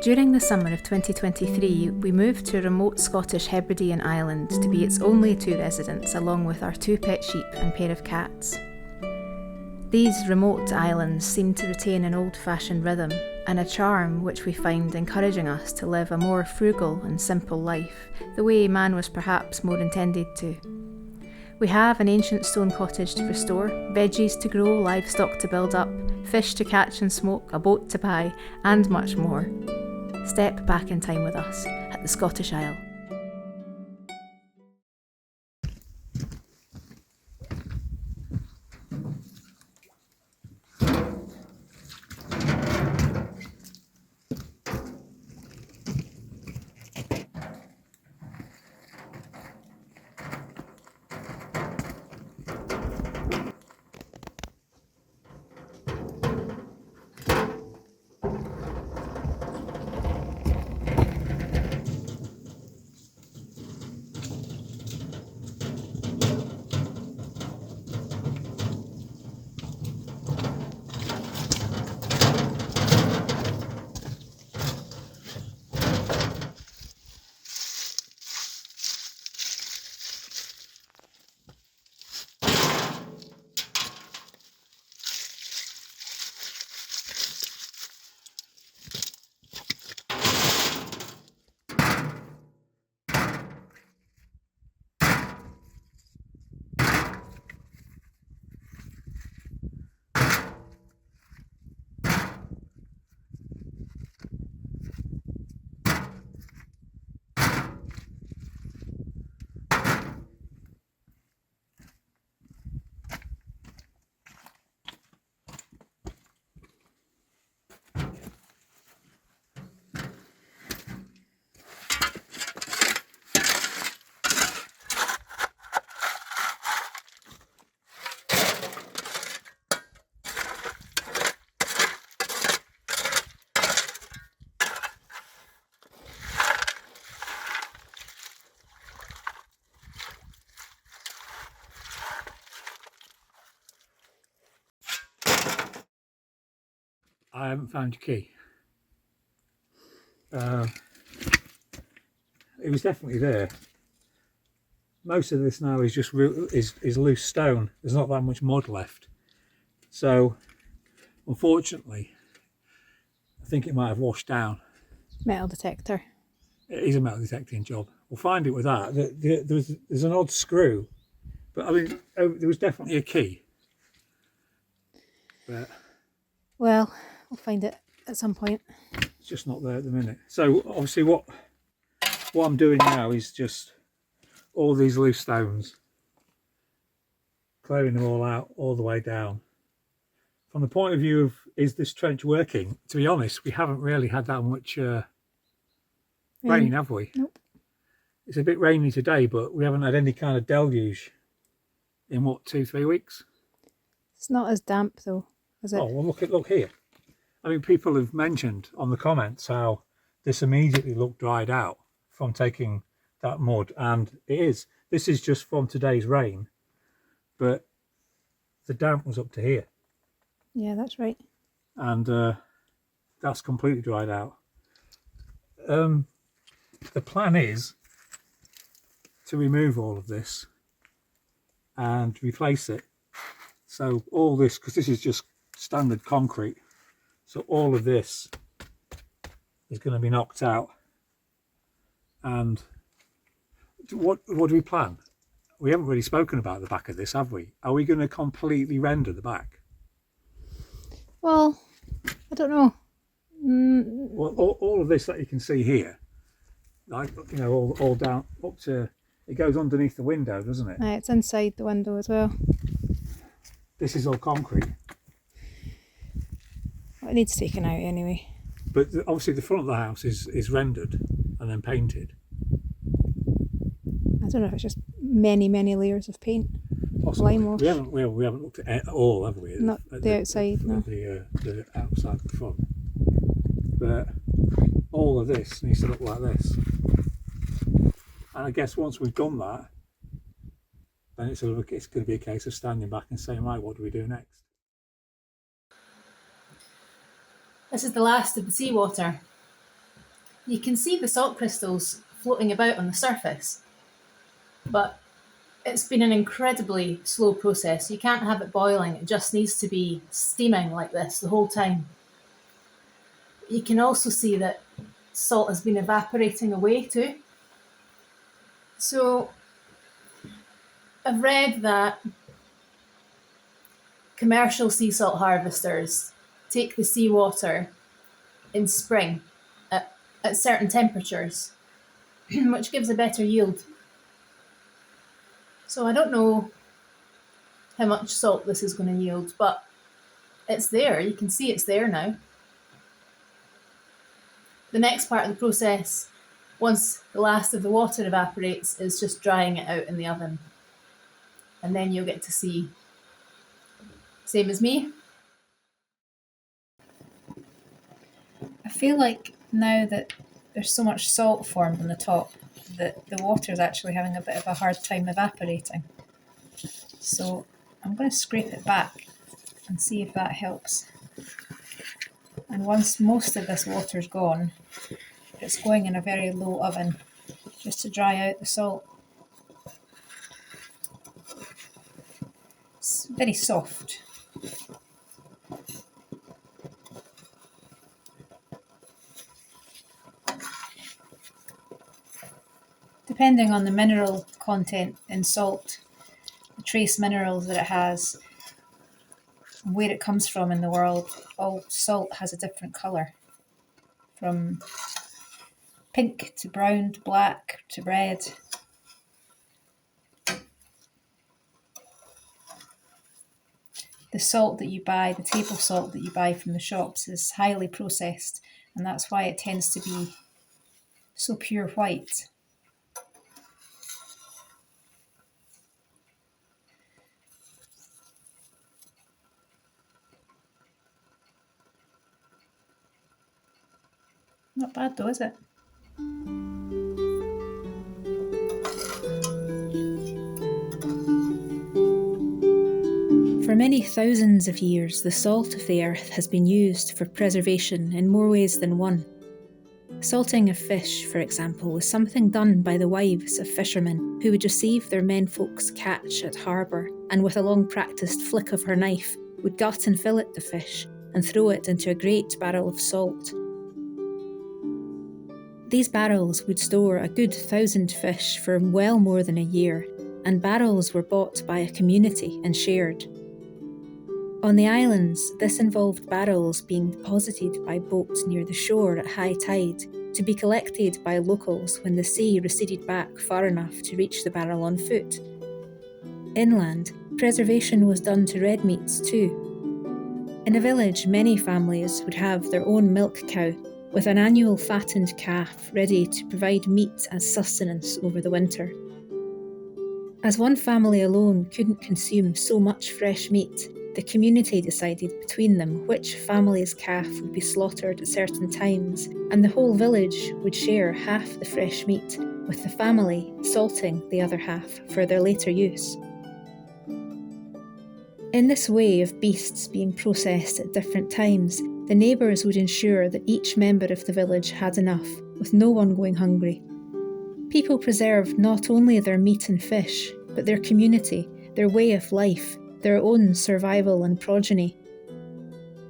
During the summer of 2023, we moved to a remote Scottish Hebridean island to be its only two residents, along with our two pet sheep and pair of cats. These remote islands seem to retain an old-fashioned rhythm and a charm which we find encouraging us to live a more frugal and simple life, the way man was perhaps more intended to. We have an ancient stone cottage to restore, veggies to grow, livestock to build up, fish to catch and smoke, a boat to buy, and much more. Step back in time with us at the Scottish Isle. I haven't found your key. It was definitely there. Most of this now is just is loose stone. There's not that much mud left. So, unfortunately, I think it might have washed down. Metal detector. It is a metal detecting job. We'll find it with that. There's an odd screw, but I mean, there was definitely a key. But Well, we'll find it at some point. It's just not there at the minute. So obviously what I'm doing now is just all these loose stones, clearing them all out all the way down. From the point of view of, is this trench working? To be honest, we haven't really had that much rain, have we? Nope. It's a bit rainy today, but we haven't had any kind of deluge in what, 2-3 weeks? It's not as damp though, is it? Oh, well look here. I mean, people have mentioned on the comments how this immediately looked dried out from taking that mud, and it is. This is just from today's rain, but the damp was up to here. Yeah, that's right. And that's completely dried out. The plan is to remove all of this and replace it. So all this, because this is just standard concrete, so all of this is going to be knocked out. And what do we plan? We haven't really spoken about the back of this, have we? Are we going to completely render the back? Well, I don't know. Well, all of this that you can see here, like, you know, all down up to, it goes underneath the window, doesn't it? It's inside the window as well. This is all concrete. Well, it needs taken out anyway. But obviously the front of the house is rendered and then painted. I don't know if it's just many layers of paint. Possibly. Lime wash. We haven't looked at it all, have we? Not the outside, no. The outside, the front. But all of this needs to look like this. And I guess once we've done that, then it's going to be a case of standing back and saying, right, what do we do next? This is the last of the seawater. You can see the salt crystals floating about on the surface, but it's been an incredibly slow process. You can't have it boiling, it just needs to be steaming like this the whole time. You can also see that salt has been evaporating away too. So I've read that commercial sea salt harvesters take the seawater in spring at certain temperatures, which gives a better yield. So I don't know how much salt this is going to yield, but it's there. You can see it's there now. The next part of the process, once the last of the water evaporates, is just drying it out in the oven. And then you'll get to see, same as me. I feel like now that there's so much salt formed on the top that the water is actually having a bit of a hard time evaporating. So I'm going to scrape it back and see if that helps. And once most of this water's gone, it's going in a very low oven just to dry out the salt. It's very soft. Depending on the mineral content in salt, the trace minerals that it has, where it comes from in the world, all salt has a different colour. From pink to brown to black to red. The salt that you buy, the table salt that you buy from the shops, is highly processed, and that's why it tends to be so pure white. Not bad though, is it? For many thousands of years, the salt of the earth has been used for preservation in more ways than one. Salting of fish, for example, was something done by the wives of fishermen who would receive their menfolk's catch at harbour and with a long-practised flick of her knife would gut and fillet the fish and throw it into a great barrel of salt. These barrels would store a good 1,000 fish for well more than a year, and barrels were bought by a community and shared. On the islands, this involved barrels being deposited by boat near the shore at high tide, to be collected by locals when the sea receded back far enough to reach the barrel on foot. Inland, preservation was done to red meats too. In a village, many families would have their own milk cow, with an annual fattened calf ready to provide meat as sustenance over the winter. As one family alone couldn't consume so much fresh meat, the community decided between them which family's calf would be slaughtered at certain times, and the whole village would share half the fresh meat, with the family salting the other half for their later use. In this way of beasts being processed at different times, the neighbours would ensure that each member of the village had enough, with no one going hungry. People preserved not only their meat and fish, but their community, their way of life, their own survival and progeny.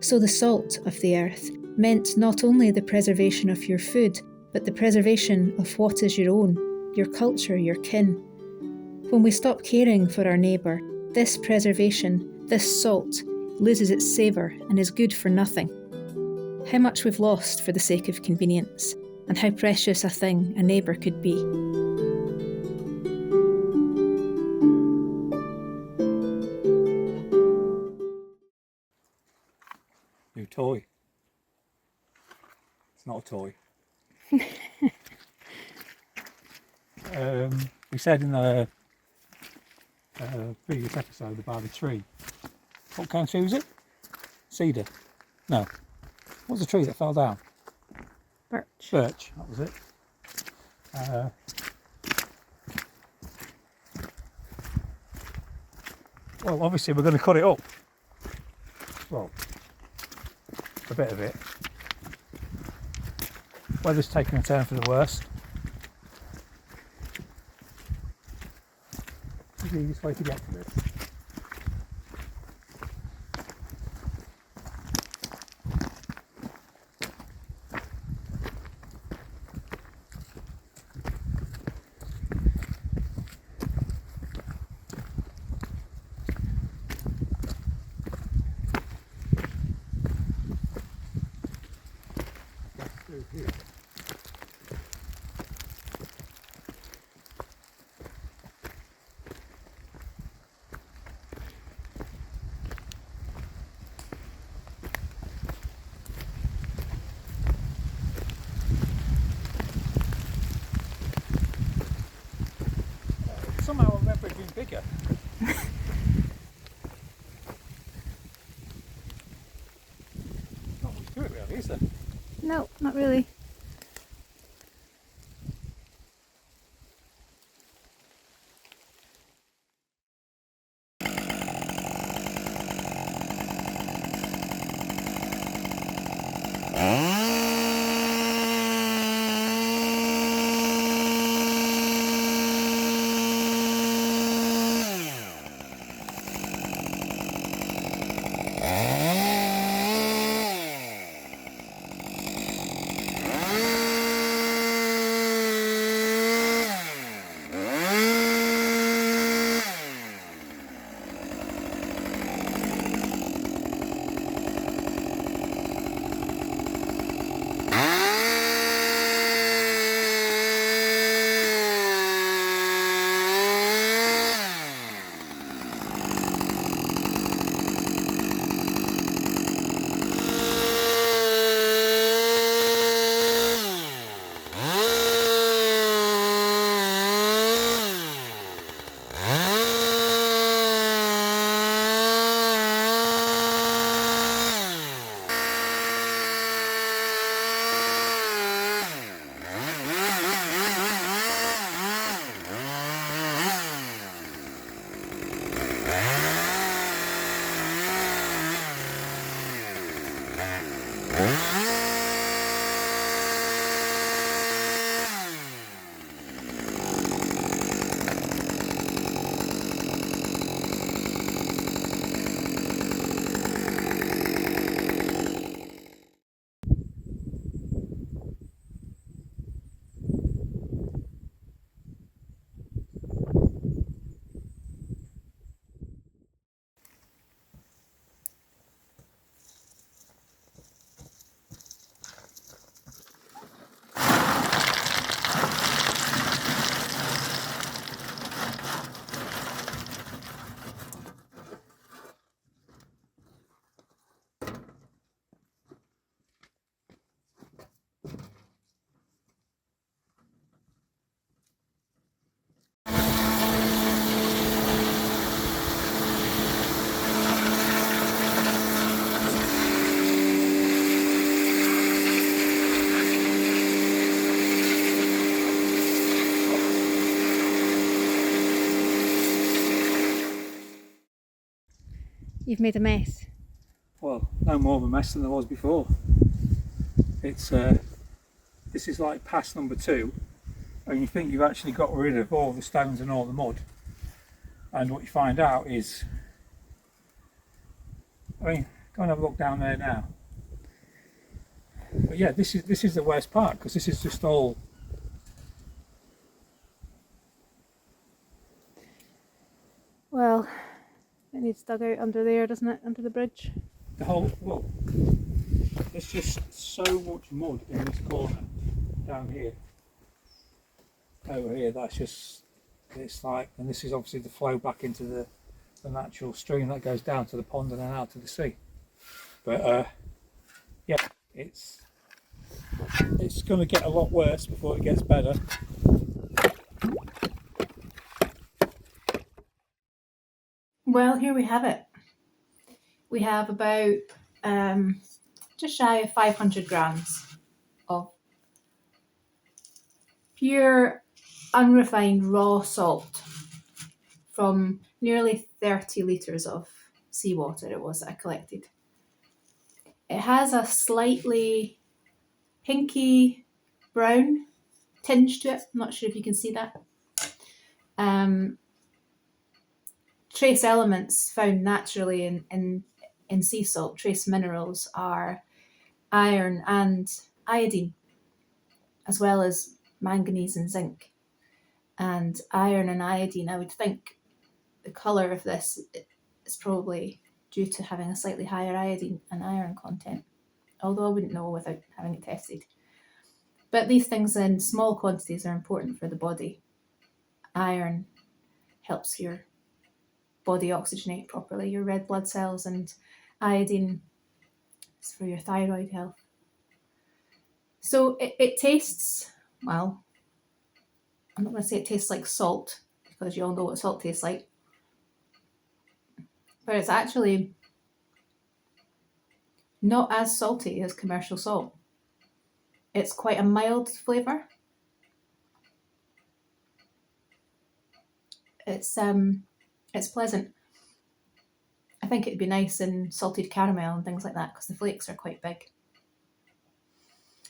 So the salt of the earth meant not only the preservation of your food, but the preservation of what is your own, your culture, your kin. When we stop caring for our neighbour, this preservation, this salt, loses its savour and is good for nothing. How much we've lost for the sake of convenience, and how precious a thing a neighbour could be. New toy. It's not a toy. We said in the previous episode about the tree. What kind of tree was it? Cedar? No. What was the tree that fell down? Birch. Birch, that was it. Well, obviously we're going to cut it up. Well, a bit of it. weather's taken a turn for the worse. This is the easiest way to get to this. Here. Somehow I remember it being bigger. Not much to it really, is there? No, not really. You've made a mess. Well, no more of a mess than there was before. It's this is like pass number 2, and you think you've actually got rid of all the stones and all the mud, and what you find out is, I mean, go and have a look down there now. But yeah, this is the worst part, because this is just all. Well, it needs dug out under there, doesn't it? Under the bridge. The whole, well, there's just so much mud in this corner down here. Over here, that's just, it's like, and this is obviously the flow back into the natural stream that goes down to the pond and then out to the sea. But yeah, it's going to get a lot worse before it gets better. Well, here we have it. We have about just shy of 500 grams of pure, unrefined raw salt from nearly 30 litres of seawater it was that I collected. It has a slightly pinky brown tinge to it. I'm not sure if you can see that. Trace elements found naturally in sea salt, trace minerals, are iron and iodine, as well as manganese and zinc. And iron and iodine, I would think the colour of this is probably due to having a slightly higher iodine and iron content, although I wouldn't know without having it tested. But these things in small quantities are important for the body. Iron helps your body oxygenate properly, your red blood cells, and iodine is for your thyroid health. So it tastes, well, I'm not going to say it tastes like salt, because you all know what salt tastes like, but it's actually not as salty as commercial salt. It's quite a mild flavour. It's pleasant. I think it'd be nice in salted caramel and things like that, because the flakes are quite big.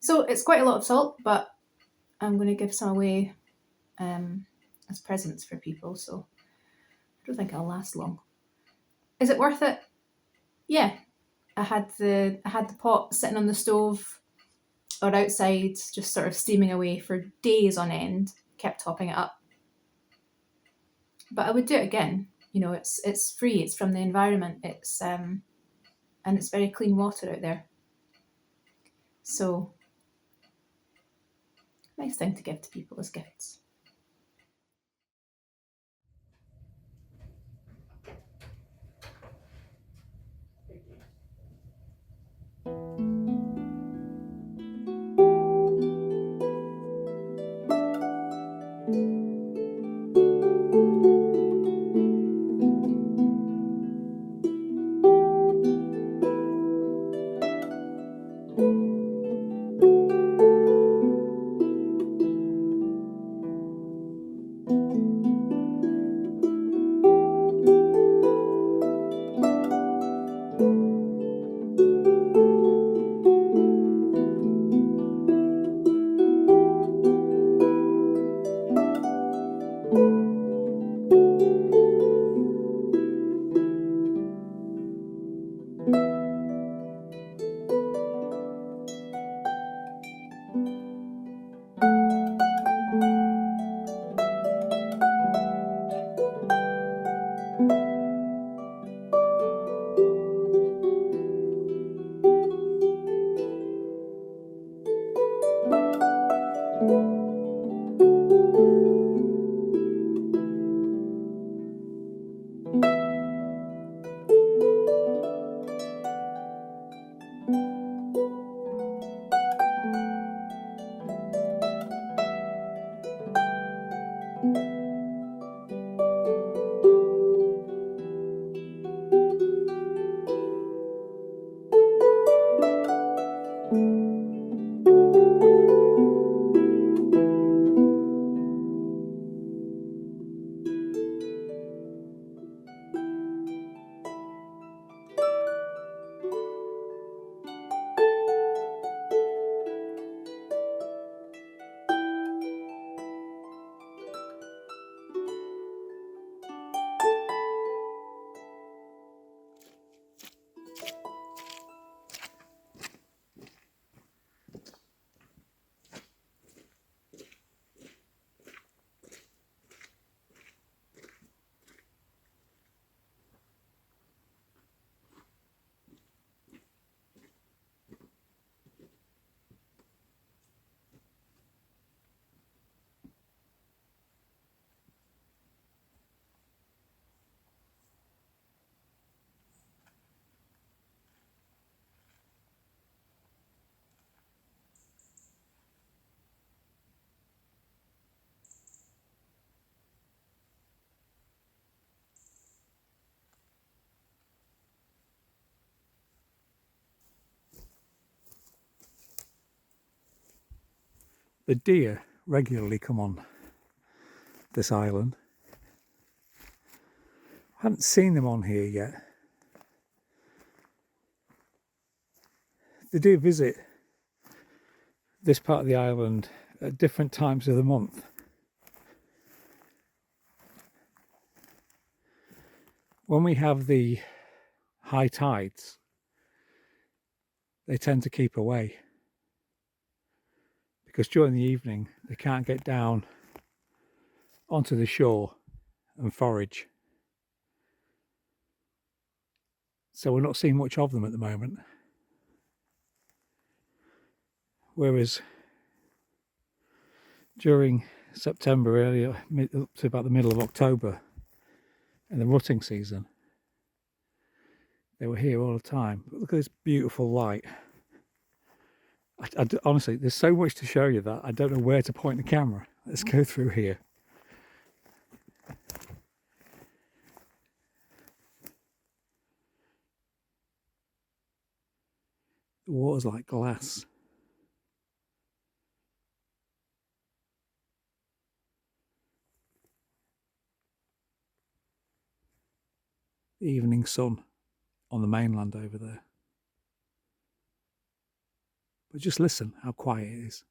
So it's quite a lot of salt, but I'm going to give some away as presents for people, so I don't think it'll last long. Is it worth it? Yeah. I had the pot sitting on the stove or outside, just sort of steaming away for days on end, kept topping it up. But I would do it again. You know, it's free, it's from the environment, it's and it's very clean water out there. So, nice thing to give to people as gifts. The deer regularly come on this island. I haven't seen them on here yet. They do visit this part of the island at different times of the month. When we have the high tides, they tend to keep away, because during the evening they can't get down onto the shore and forage. So we're not seeing much of them at the moment. Whereas during September, earlier up to about the middle of October, in the rutting season, they were here all the time. But look at this beautiful light. Honestly, there's so much to show you that I don't know where to point the camera. Let's go through here. The water's like glass. The evening sun on the mainland over there. But just listen how quiet it is.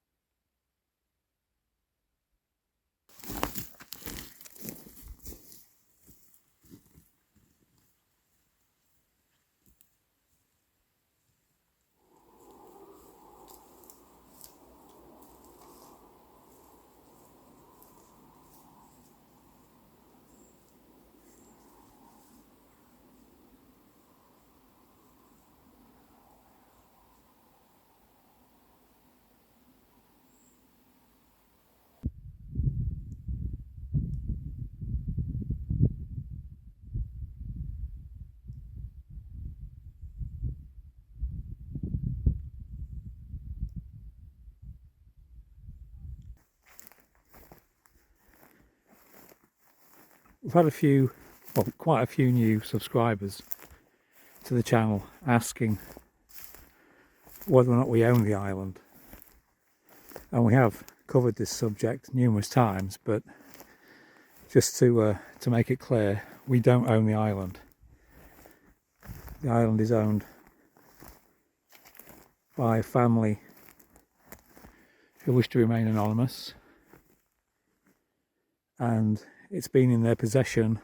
We've had quite a few new subscribers to the channel asking whether or not we own the island. And we have covered this subject numerous times, but just to make it clear, we don't own the island. The island is owned by a family who wish to remain anonymous, and it's been in their possession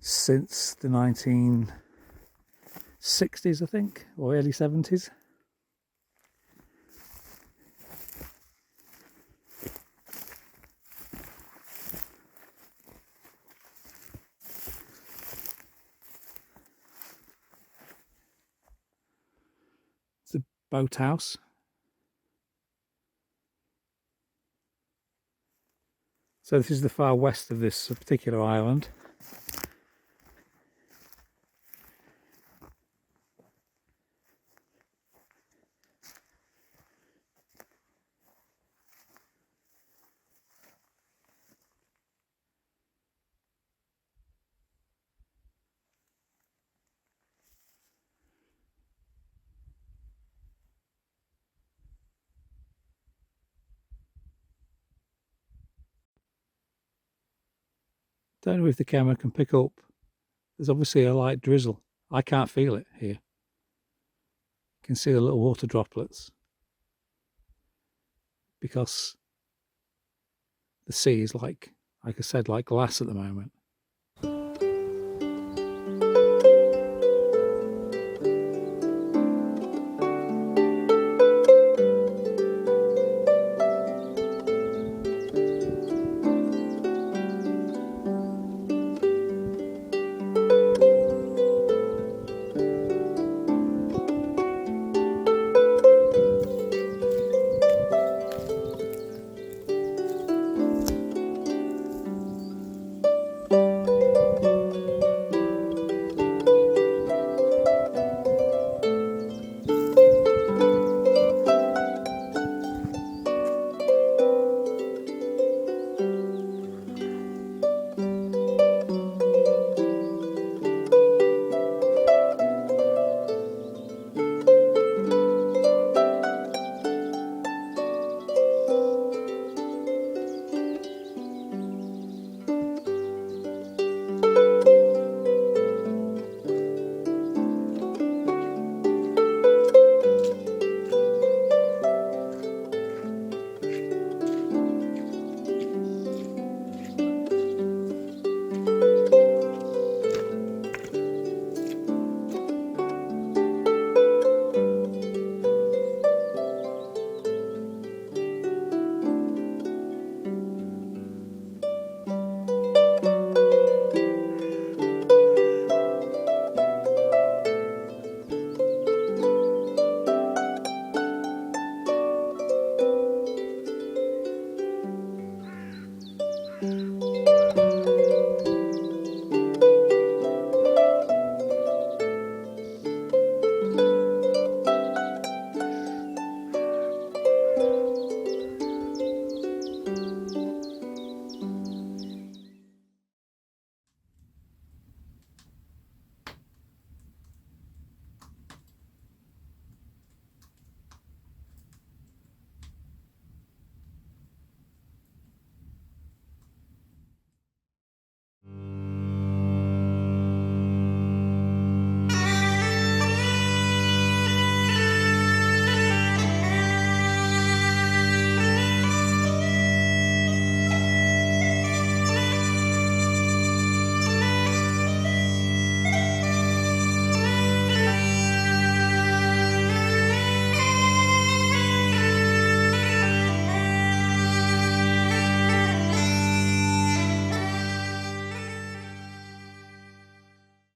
since the 1960s, I think, or early 70s. It's a boathouse. So this is the far west of this particular island. Don't know if the camera can pick up. There's obviously a light drizzle. I can't feel it here. You can see the little water droplets because the sea is like I said, like glass at the moment.